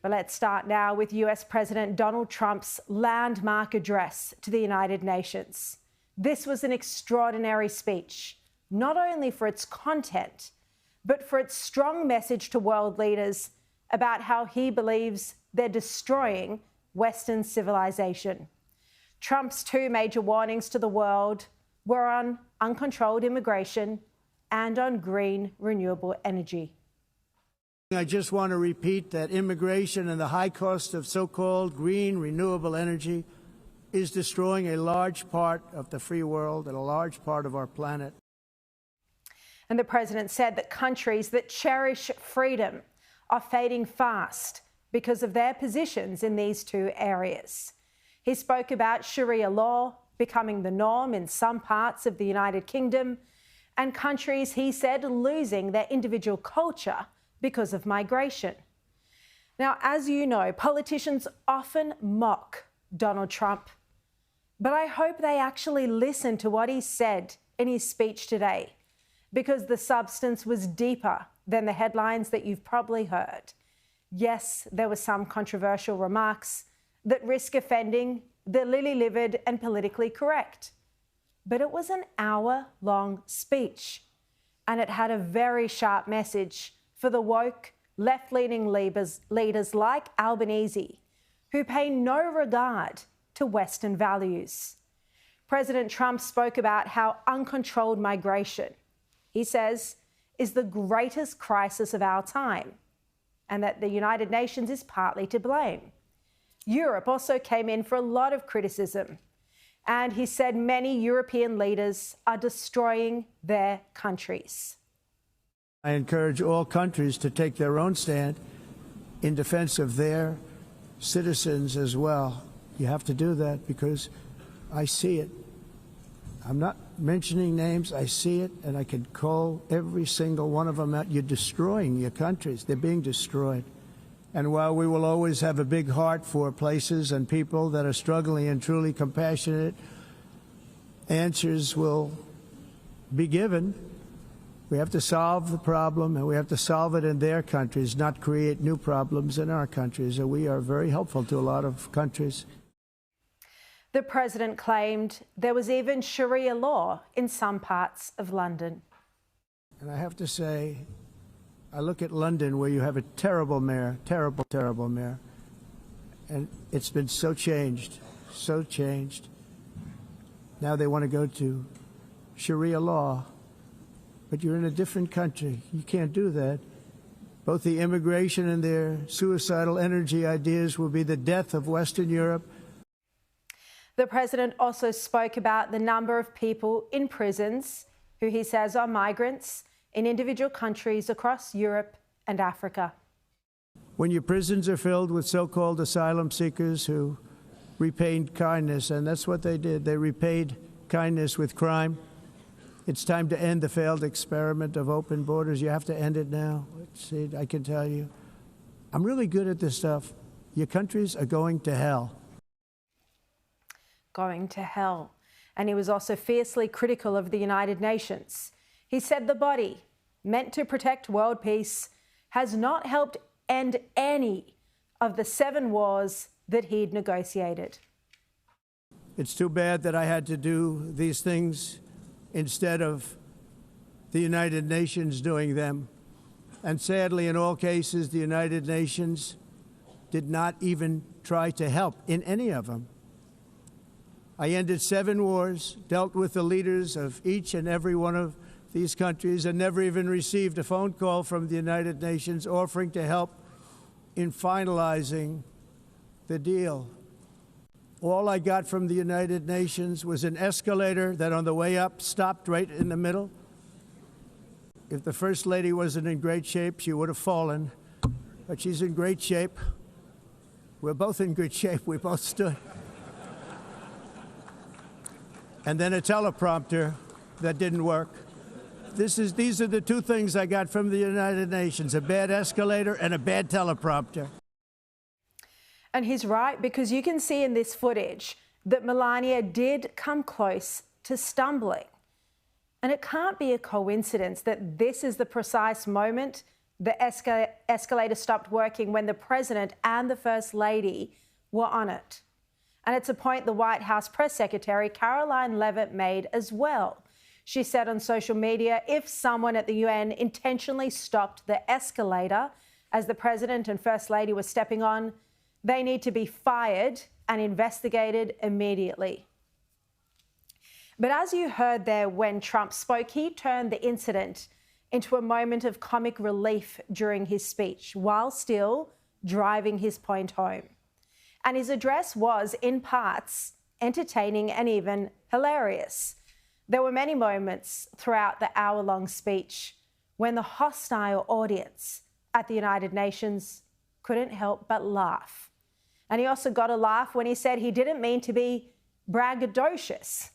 But let's start now with US President Donald Trump's landmark address to the United Nations. This was an extraordinary speech, not only for its content, but for its strong message to world leaders about how he believes they're destroying Western civilization. Trump's two major warnings to the world were on uncontrolled immigration and on green renewable energy. I just want to repeat that immigration and the high cost of so-called green renewable energy is destroying a large part of the free world and a large part of our planet. And the president said that countries that cherish freedom are fading fast because of their positions in these two areas. He spoke about Sharia law becoming the norm in some parts of the United Kingdom, and countries, he said, losing their individual culture because of migration. Now, as you know, politicians often mock Donald Trump, but I hope they actually listen to what he said in his speech today, because the substance was deeper than the headlines that you've probably heard. Yes, there were some controversial remarks that risk offending the lily-livered and politically correct, but it was an hour-long speech, and it had a very sharp message for the woke, left-leaning leaders like Albanese, who pay no regard to Western values. President Trump spoke about how uncontrolled migration, he says, is the greatest crisis of our time, and that the United Nations is partly to blame. Europe also came in for a lot of criticism, and he said many European leaders are destroying their countries. I encourage all countries to take their own stand in defense of their citizens as well. You have to do that because I see it. I'm not mentioning names. I see it, and I can call every single one of them out. You're destroying your countries. They're being destroyed. And while we will always have a big heart for places and people that are struggling and truly compassionate, answers will be given. We have to solve the problem, and we have to solve it in their countries, not create new problems in our countries. And we are very helpful to a lot of countries. The president claimed there was even Sharia law in some parts of London. And I have to say, I look at London, where you have a terrible mayor, terrible mayor, and it's been so changed, so changed. Now they want to go to Sharia law. But you're in a different country. You can't do that. Both the immigration and their suicidal energy ideas will be the death of Western Europe. The president also spoke about the number of people in prisons who he says are migrants in individual countries across Europe and Africa. When your prisons are filled with so-called asylum seekers who repaid kindness, and that's what they did, they repaid kindness with crime. It's time to end the failed experiment of open borders. You have to end it now. See, I can tell you, I'm really good at this stuff. Your countries are going to hell. Going to hell. And he was also fiercely critical of the United Nations. He said the body, meant to protect world peace, has not helped end any of the 7 wars that he'd negotiated. It's too bad that I had to do these things instead of the United Nations doing them. And sadly, in all cases, the United Nations did not even try to help in any of them. I ended 7 wars, dealt with the leaders of each and every one of these countries, and never even received a phone call from the United Nations offering to help in finalizing the deal. All I got from the United Nations was an escalator that on the way up stopped right in the middle. If the First Lady wasn't in great shape, she would have fallen. But she's in great shape. We're both in good shape. We both stood. And then a teleprompter that didn't work. These are the 2 things I got from the United Nations, a bad escalator and a bad teleprompter. And he's right, because you can see in this footage that Melania did come close to stumbling. And it can't be a coincidence that this is the precise moment The escalator stopped working when the president and the First Lady were on it. And it's a point the White House press secretary Caroline Leavitt made as well. She said on social media, if someone at the UN intentionally stopped the escalator as the president and First Lady were stepping on, they need to be fired and investigated immediately. But as you heard there when Trump spoke, he turned the incident into a moment of comic relief during his speech, while still driving his point home. And his address was, in parts, entertaining and even hilarious. There were many moments throughout the hour-long speech when the hostile audience at the United Nations couldn't help but laugh. And he also got a laugh when he said he didn't mean to be braggadocious.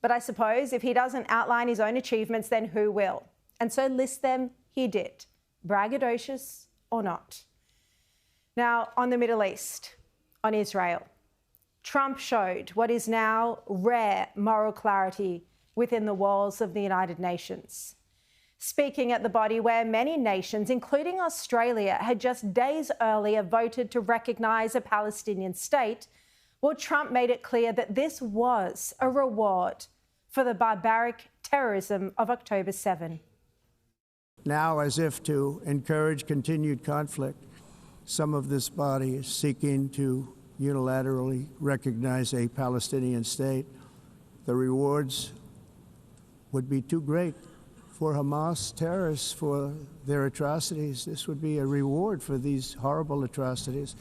But I suppose if he doesn't outline his own achievements, then who will? And so list them he did, braggadocious or not. Now, on the Middle East, on Israel, Trump showed what is now rare moral clarity within the walls of the United Nations. Speaking at the body where many nations, including Australia, had just days earlier voted to recognise a Palestinian state, well, Trump made it clear that this was a reward for the barbaric terrorism of October 7. Now, as if to encourage continued conflict, some of this body is seeking to unilaterally recognize a Palestinian state. The rewards would be too great for Hamas terrorists for their atrocities. This would be a reward for these horrible atrocities.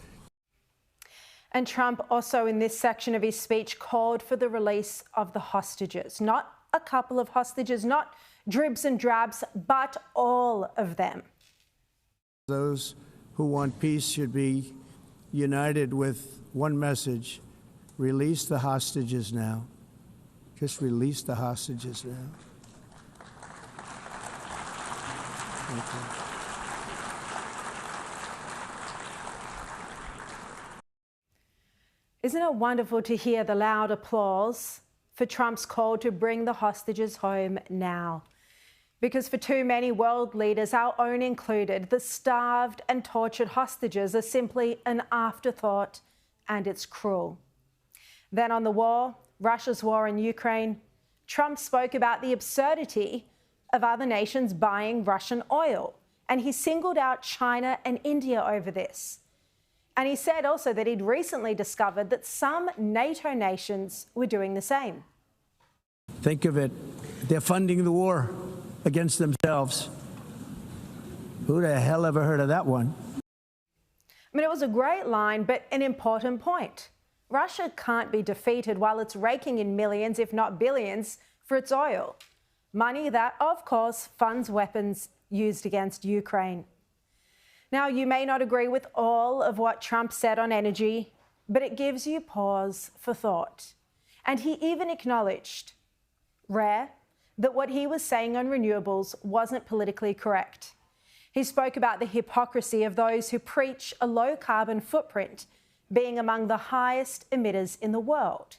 And Trump also in this section of his speech called for the release of the hostages, not a couple of hostages, not dribs and drabs, but all of them. Those who want peace should be united with one message: release the hostages now. Just release the hostages now. Thank you. Isn't it wonderful to hear the loud applause for Trump's call to bring the hostages home now? Because for too many world leaders, our own included, the starved and tortured hostages are simply an afterthought, and it's cruel. Then on the war, Russia's war in Ukraine, Trump spoke about the absurdity of other nations buying Russian oil, and he singled out China and India over this. And he said also that he'd recently discovered that some NATO nations were doing the same. Think of it. They're funding the war against themselves. Who the hell ever heard of that one? I mean, it was a great line, but an important point. Russia can't be defeated while it's raking in millions, if not billions, for its oil. Money that, of course, funds weapons used against Ukraine. Now, you may not agree with all of what Trump said on energy, but it gives you pause for thought. And he even acknowledged, rare, that what he was saying on renewables wasn't politically correct. He spoke about the hypocrisy of those who preach a low-carbon footprint being among the highest emitters in the world.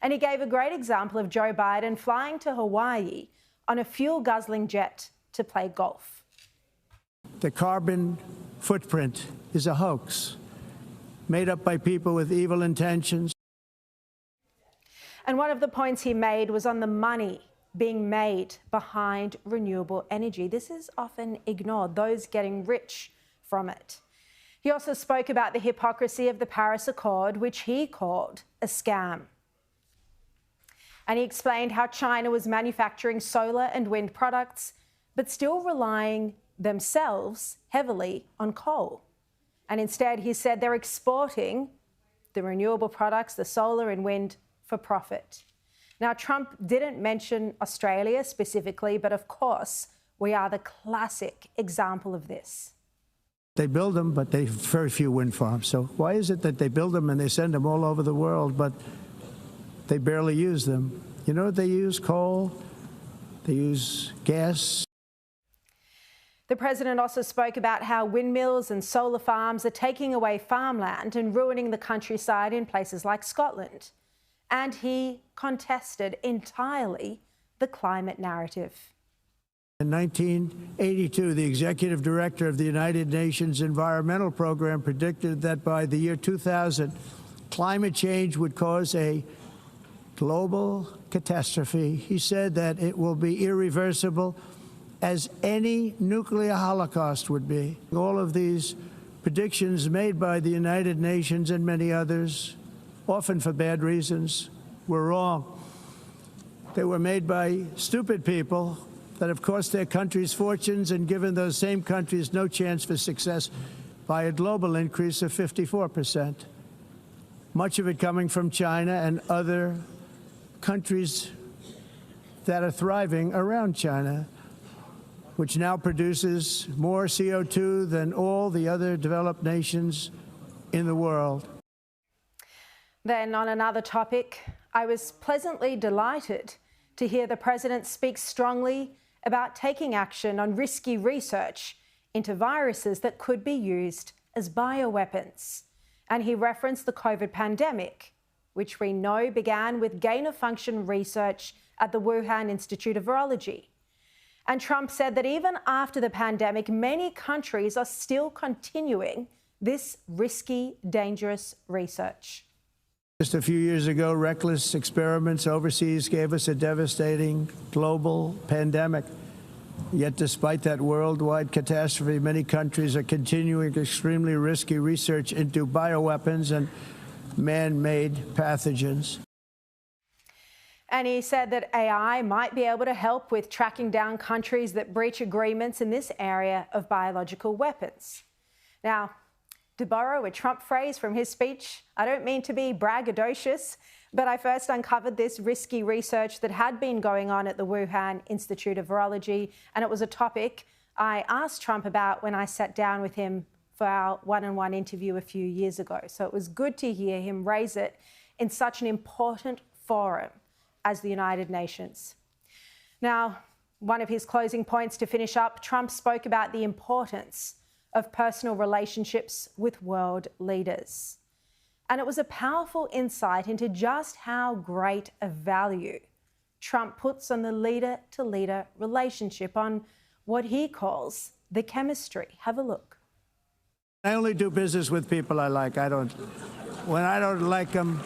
And he gave a great example of Joe Biden flying to Hawaii on a fuel-guzzling jet to play golf. The carbon footprint is a hoax made up by people with evil intentions. And one of the points he made was on the money being made behind renewable energy. This is often ignored, those getting rich from it. He also spoke about the hypocrisy of the Paris Accord, which he called a scam. And he explained how China was manufacturing solar and wind products, but still relying themselves heavily on coal. And instead, he said they're exporting the renewable products, the solar and wind, for profit. Now, Trump didn't mention Australia specifically, but of course, we are the classic example of this. They build them, but they have very few wind farms. So why is it that they build them and they send them all over the world, but they barely use them? You know, they use coal, they use gas. The president also spoke about how windmills and solar farms are taking away farmland and ruining the countryside in places like Scotland. And he contested entirely the climate narrative. In 1982, the executive director of the United Nations Environmental Program predicted that by the year 2000, climate change would cause a global catastrophe. He said that it will be irreversible, as any nuclear holocaust would be. All of these predictions made by the United Nations and many others, often for bad reasons, were wrong. They were made by stupid people that have cost their countries fortunes and given those same countries no chance for success by a global increase of 54%. Much of it coming from China and other countries that are thriving around China, which now produces more CO2 than all the other developed nations in the world. Then on another topic, I was pleasantly delighted to hear the President speak strongly about taking action on risky research into viruses that could be used as bioweapons. And he referenced the COVID pandemic, which we know began with gain-of-function research at the Wuhan Institute of Virology. And Trump said that even after the pandemic, many countries are still continuing this risky, dangerous research. Just a few years ago, reckless experiments overseas gave us a devastating global pandemic. Yet despite that worldwide catastrophe, many countries are continuing extremely risky research into bioweapons and man-made pathogens. And he said that AI might be able to help with tracking down countries that breach agreements in this area of biological weapons. Now, to borrow a Trump phrase from his speech, I don't mean to be braggadocious, but I first uncovered this risky research that had been going on at the Wuhan Institute of Virology, and it was a topic I asked Trump about when I sat down with him for our one-on-one interview a few years ago. So it was good to hear him raise it in such an important forum as the United Nations. Now, one of his closing points to finish up, Trump spoke about the importance of personal relationships with world leaders. And it was a powerful insight into just how great a value Trump puts on the leader-to-leader relationship, on what he calls the chemistry. Have a look. I only do business with people I like. When I don't like them,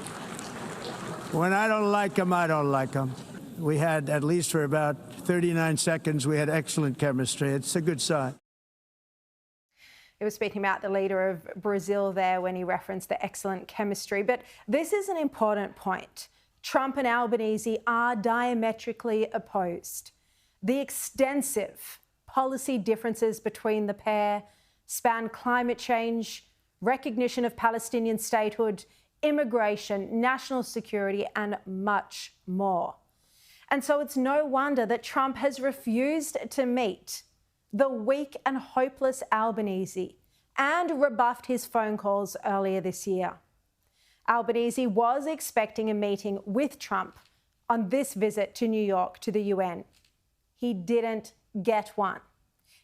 I don't like them. We had, at least for about 39 seconds, we had excellent chemistry. It's a good sign. He was speaking about the leader of Brazil there when he referenced the excellent chemistry. But this is an important point. Trump and Albanese are diametrically opposed. The extensive policy differences between the pair span climate change, recognition of Palestinian statehood, immigration, national security, and much more. And so it's no wonder that Trump has refused to meet the weak and hopeless Albanese and rebuffed his phone calls earlier this year. Albanese was expecting a meeting with Trump on this visit to New York to the UN. He didn't get one.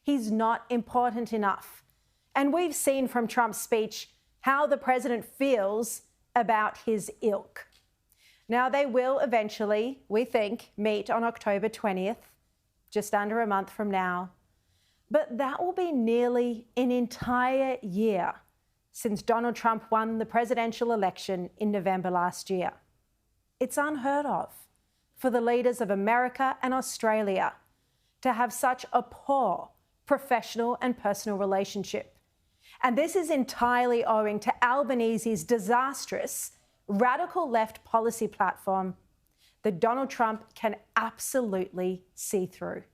He's not important enough. And we've seen from Trump's speech how the president feels about his ilk. Now, they will eventually, we think, meet on October 20th, just under a month from now. But that will be nearly an entire year since Donald Trump won the presidential election in November last year. It's unheard of for the leaders of America and Australia to have such a poor professional and personal relationship. And this is entirely owing to Albanese's disastrous radical left policy platform that Donald Trump can absolutely see through.